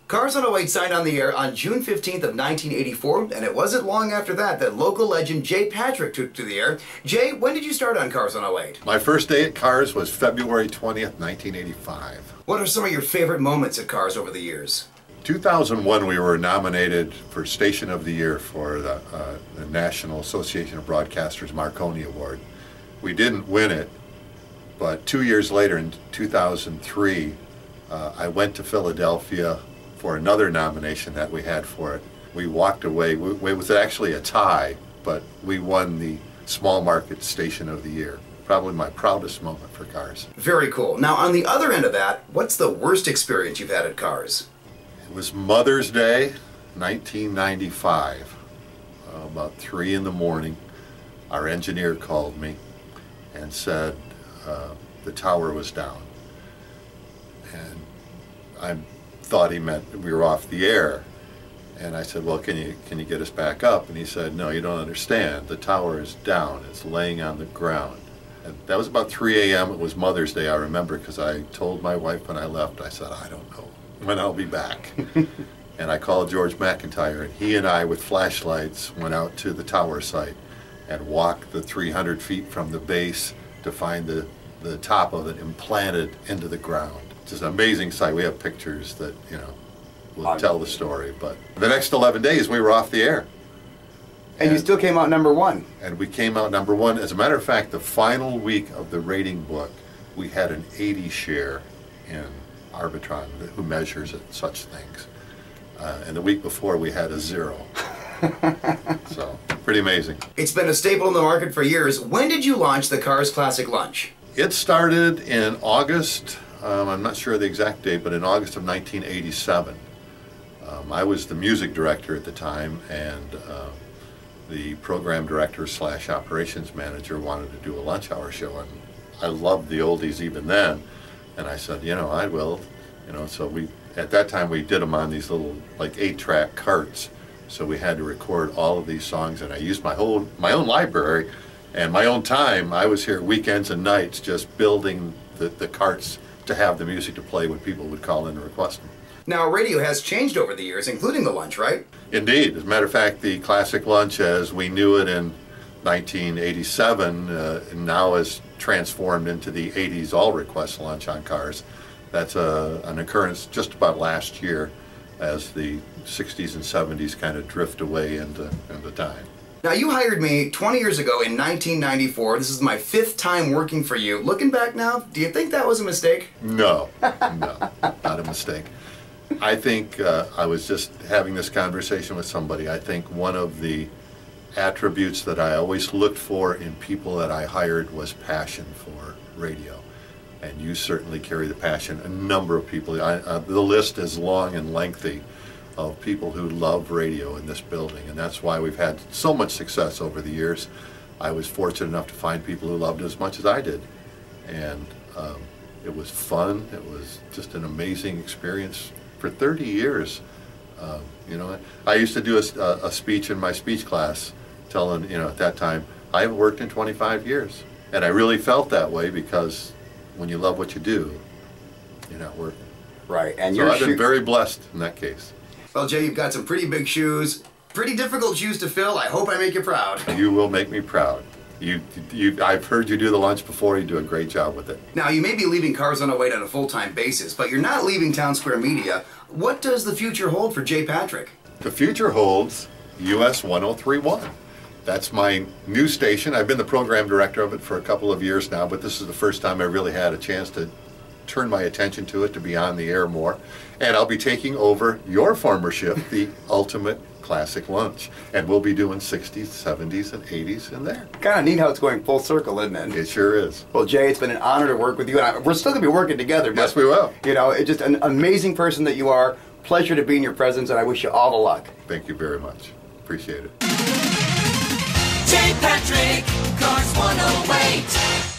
Cars 108 signed on the air on June 15th of 1984, and it wasn't long after that that local legend Jay Patrick took to the air. Jay, when did you start on Cars 108? My first day at Cars was February 20th, 1985. What are some of your favorite moments at Cars over the years? 2001, we were nominated for Station of the Year for the National Association of Broadcasters Marconi Award. We didn't win it, but 2 years later, in 2003, I went to Philadelphia for another nomination that we had for it. We walked away. It was actually a tie, but we won the Small Market Station of the Year. Probably my proudest moment for Cars. Very cool. Now, on the other end of that, what's the worst experience you've had at Cars? It was Mother's Day, 1995. About 3 in the morning, our engineer called me and said the tower was down. And I thought he meant we were off the air. And I said, well, can you get us back up? And he said, no, you don't understand. The tower is down. It's laying on the ground. And that was about 3 a.m. It was Mother's Day, I remember, because I told my wife when I left, I said, I don't know when I'll be back. And I called George McIntyre, and he and I, with flashlights, went out to the tower site and walked the 300 feet from the base to find the top of it implanted into the ground. It's an amazing sight. We have pictures that, will tell the story. But the next 11 days, we were off the air. And you still came out #1. And we came out #1. As a matter of fact, the final week of the rating book, we had an 80 share in Arbitron, who measures such things. And the week before, we had a 0. So, pretty amazing. It's been a staple in the market for years. When did you launch the Cars Classic Lunch? It started in August, I'm not sure the exact date, but in August of 1987. I was the music director at the time, and the program director / operations manager wanted to do a lunch hour show, and I loved the oldies even then, and I said, I will. So at that time we did them on these little like 8-track carts, so we had to record all of these songs, and I used my own library and my own time. I was here weekends and nights just building the carts to have the music to play when people would call in and request them. Now, radio has changed over the years, including the lunch, right? Indeed. As a matter of fact, the Classic Lunch, as we knew it in 1987, now is transformed into the 80s all-request lunch on Cars. That's an occurrence just about last year as the 60s and 70s kind of drift away into time. Now, you hired me 20 years ago in 1994. This is my 5th time working for you. Looking back now, do you think that was a mistake? No, no, not a mistake. I think I was just having this conversation with somebody. I think one of the attributes that I always looked for in people that I hired was passion for radio. And you certainly carry the passion. A number of people, the list is long and lengthy of people who love radio in this building, and that's why we've had so much success over the years. I was fortunate enough to find people who loved it as much as I did, and it was fun. It was just an amazing experience for 30 years. I used to do a speech in my speech class telling, at that time, I haven't worked in 25 years, and I really felt that way because when you love what you do, you're not working. Right, and so I've been very blessed in that case. Well, Jay, you've got some pretty big shoes, pretty difficult shoes to fill. I hope I make you proud. You will make me proud. I've heard you do the lunch before. You do a great job with it. Now, you may be leaving Cars 108 on a full-time basis, but you're not leaving Town Square Media. What does the future hold for Jay Patrick? The future holds US 1031. That's my new station. I've been the program director of it for a couple of years now, but this is the first time I really had a chance to turn my attention to it, to be on the air more. And I'll be taking over your former shift, the Ultimate Classic Lunch. And we'll be doing 60s, 70s, and 80s in there. Kind of neat how it's going full circle, isn't it? It sure is. Well, Jay, it's been an honor to work with you, and we're still going to be working together. Yes, we will. It's just an amazing person that you are. Pleasure to be in your presence, and I wish you all the luck. Thank you very much. Appreciate it. Jay Patrick, Cars 108.